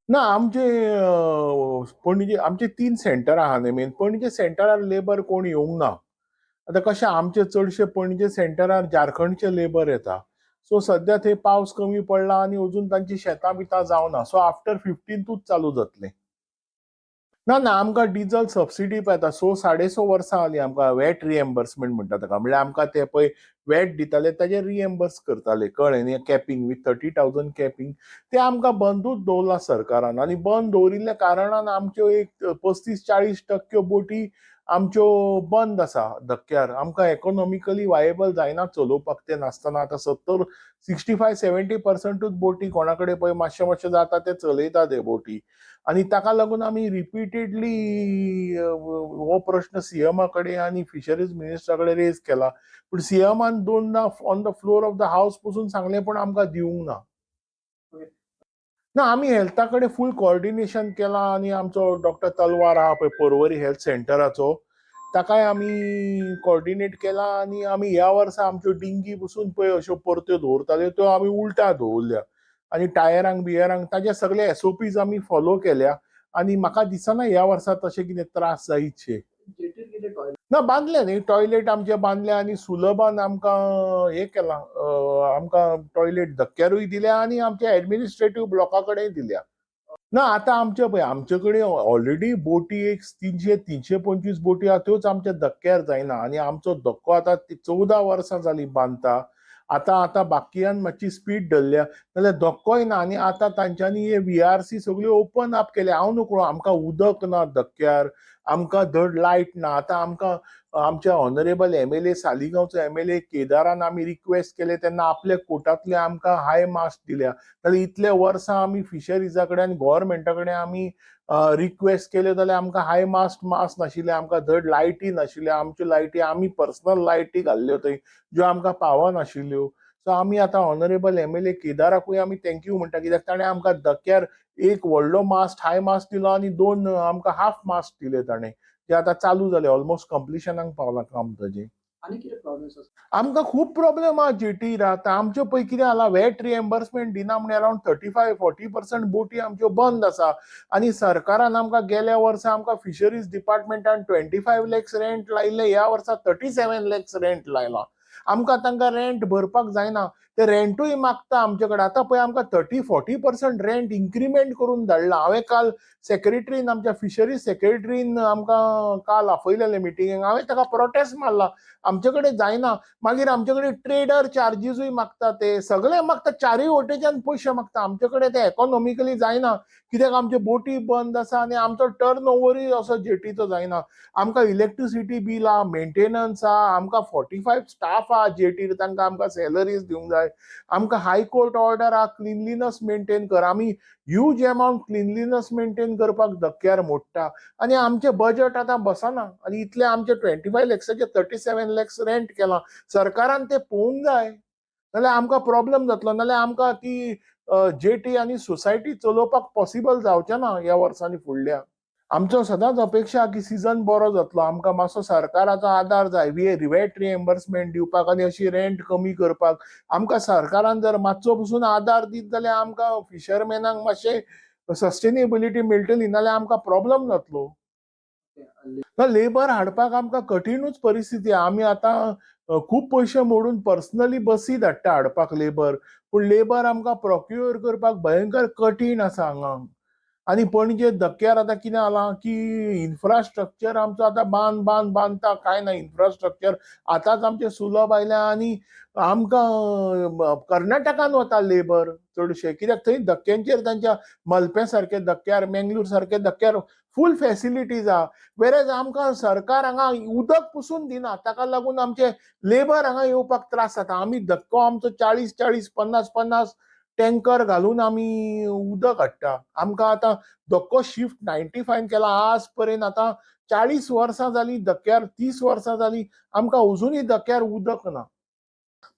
ना आमचे पणजे आमचे 3 सेंटर आहा न्ही मेन पणजे सेंटरार लेबर कोण येवंक ना. आतां कशें आमचे चडशे पणजे सेंटरार झारखंडचे लेबर येता. सो सध्या थंय पावस कमी पडला आनी अजून तांची शेतां बितां जावना. सो आफ्टर 15थूच चालू जातलें. ना ना आमकां डिझल सबसिडी पळय 6 वर्सां जालीं आमकां वॅट रिएम्बर्समेंट म्हणटा ताका. म्हणल्यार आमकां ते पळय वॅट दिताले ताजेर रिएम्बर्स करताले कळ्ळें न्ही कॅपिंग वीथ 30,000 कॅपिंग ते आमकां बंदूच दवरला सरकारान आनी बंद दवरिल्ल्या कारणान आमच्यो एक 35-40% बोटी आमच्यो बंद आसा धक्क्यार. आमकां इकॉनॉमिकली वायेबल जायना चलोवपाक ते नासतना आतां 65-70% बोटी कोणा कडेन पळय मातशें मातशें जाता ते चलयता ते बोटी. आनी ताका लागून आमी रिपिटेडली हो प्रश्न सीएमा कडेन आनी फिशरीज मिनिस्टरा कडेन रेज केला. पूण सीएमान दोनदा on the floor of the हावस पसून सांगलें पूण आमकां दिवंक ना. ना आमी हेल्था कडेन फूल कॉर्डिनेशन केलां आनी आमचो डॉक्टर तलवार आहा पळय पर्वरी हेल्थ सेंटराचो ताकाय आमी कॉर्डिनेट केला आनी आमी ह्या वर्सा आमच्यो डिंगी पसून पळय अश्यो परत्यो दवरताल्यो त्यो आमी उलटा दवरल्या आनी टायरांक बियरांक ताजे सगळे एसओपीज आमी फॉलो केल्या आनी म्हाका दिसना ह्या वर्सा तशे कितें त्रास जायतशे. ना बांदले न्ही टॉयलेट आमचे बांदले आनी सुलभान आमकां हे केलां आमकां टॉयलेट धक्क्यारूय दिल्या आनी आमच्या एडमिनिस्ट्रेटीव ब्लॉका कडेन दिल्या. ना आतां आमचे पळय आमचे कडेन ऑलरेडी बोटी एक 300-325 बोटी आहा त्योच आमच्या धक्क्यार जायना आनी आमचो धक्को आतां 14 वर्सां जालीं बांदता. आतां बाकियान मातशी स्पीड धरल्या नाल्यार धक्कोय ना आनी आतां तांच्यांनी हे VRC सगळ्यो ओपन अप केल्या. हांव नोकळो आमकां उदक ना धक्क्यार आमकां धड लायट ना. आतां आमकां आमच्या ऑनरेबल MLA सालिगांवचो MLA केदारान आमी रिक्वेस्ट केले तेन्ना आपल्या कोटांतले आमकां हाय मास्ट दिल्या. जाल्यार इतले वर्सां आमी फिशरीजा कडेन गव्हर्मेंटा कडेन आमी रिक्वेस्ट केल्यो जाल्यार आमकां हाय मास्ट नाशिल्ले आमकां धड लायटी नाशिल्ल्यो. आमच्यो लायटी आमी पर्सनल लायटी घाल्ल्यो थंय ज्यो आमकां पावनाशिल्ल्यो. सो आमी आतां ऑनरेबल MLA केदाराकूय आमी थँक्यू म्हणटा कित्याक ताणें आमकां धक्क्यार एक व्हडलो मास्ट हाय मास्ट दिलो आनी 2 आमकां हाफ मास्ट दिले ताणें जे आतां चालू जाले ऑलमोस्ट कंप्लिशनाक पावलां काम ताजें. आमकां खूब प्रॉब्लेम आहा जेटीर. आतां आमच्यो पळय कितें जालां वॅट रिएम्बर्समेंट दिना म्हण अरावंड 35-40% बोटी आमच्यो बंद आसा आनी सरकारान आमकां गेल्या वर्सा आमकां फिशरीज डिपार्टमेंटान 25 लॅक्स रेंट लायिल्ले ह्या वर्सा 37 लॅक्स रेंट लायलां. आमकां तांकां रेंट भरपाक जायना ते रेंटूय मागता आमचे कडेन. आतां पळय आमकां 30-40% रेंट इन्क्रिमेंट करून धाडला. हांवें काल सेक्रेटरीन आमच्या फिशरीज सेक्रेटरीन आमकां काल आपयलेलें मिटिंगेक हांवें ताका प्रोटेस्ट मारला आमचे कडेन जायना. मागीर आमचे कडेन ट्रेडर चार्जीसूय मागता ते सगळे मागता चारूय वटेच्यान पयशे मागता. आमचे कडेन ते इकॉनॉमिकली जायना कित्याक आमच्यो बोटी बंद आसा आनी आमचो टर्न ओवरूय असो जेटीचो जायना. आमकां इलेक्ट्रिसिटी बील आहा मेंटेनन्स आहा आमकां 45 स्टाफ आहा जेटीर तांकां आमकां सॅलरीज दिवंक जाय. आमकां हायकोर्ट ऑर्डर आहा क्लिनलीनस मेंटेन कर. आमी ह्यूज एमावंट क्लिनलीनस मेंटेन करपाक धक्क्यार मोडटा आनी आमचें बजट आतां बसना आनी इतले आमचे 25 लॅक्साचे 37 लॅक्स रेंट केलां. सरकारान ते पळोवंक जाय नाल्यार आमकां प्रॉब्लेम जातलो. नाल्यार आमकां ती जेटी आनी सोसायटी चलोवपाक पॉसिबल जावचें ना ह्या वर्सांनी फुडल्या. आमचो सदांच अपेक्षा की सीझन बरो जातलो. आमकां मातसो सरकाराचो आदार जाय वॅट रिएम्बर्समेंट दिवपाक आनी अशी रेंट कमी करपाक. आमकां सरकारान जर मातसो पसून आदार दीत जाल्यार आमकां फिशरमॅनांक मातशें सस्टेनेबिलिटी मेळटली नाल्यार आमकां प्रॉब्लेम जातलो. लेबर हाडपाक आमकां कठीणूच परिस्थिती. आमी आतां खूब पयशे मोडून पर्सनली बसी धाडटा हाडपाक लेबर पूण लेबर आमकां प्रोक्युअर करपाक भयंकर कठीण आसा हांगा. आनी पणजे धक्क्यार आतां कितें जालां की इन्फ्रास्ट्रक्चर आमचो आतां बांदता कांय ना इन्फ्रास्ट्रक्चर. आतांच आमचे सुलभ आयल्या आनी आमकां कर्नाटकान वता लेबर चडशे कित्याक थंय धक्क्यांचेर तांच्या मलपे सारके धक्क्यार मेंगलोर सारके धक्क्यार फूल फॅसिलिटीज आहा. वेरेज आमकां सरकार हांगा उदक पसून दिना ताका लागून आमचे लेबर हांगा येवपाक त्रास जाता. आमी धक्को आमचो 40-40 50-50 टँकर घालून आमी उदक हाडटा. आमकां आतां धक्को शिफ्ट 95 केला आज पर्यंत आतां 40 वर्सां जालीं धक्क्यार 30 वर्सां जालीं आमकां अजुनूय धक्क्यार उदक ना.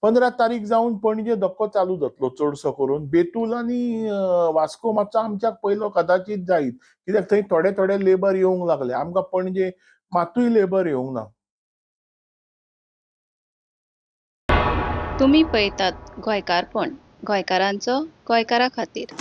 15 तारीख जावन पणजे धक्को चालू जातलो चडसो करून. बेतूल आनी वास्को मातसो आमच्याक पयलो कदाचित जायत कित्याक थंय थोडे थोडे लेबर येवंक लागले. आमकां पणजे मातूय लेबर येवंक ना. तुमी पळयतात गोंयकारपण गोंयकारांचो गोंयकारा खातीर.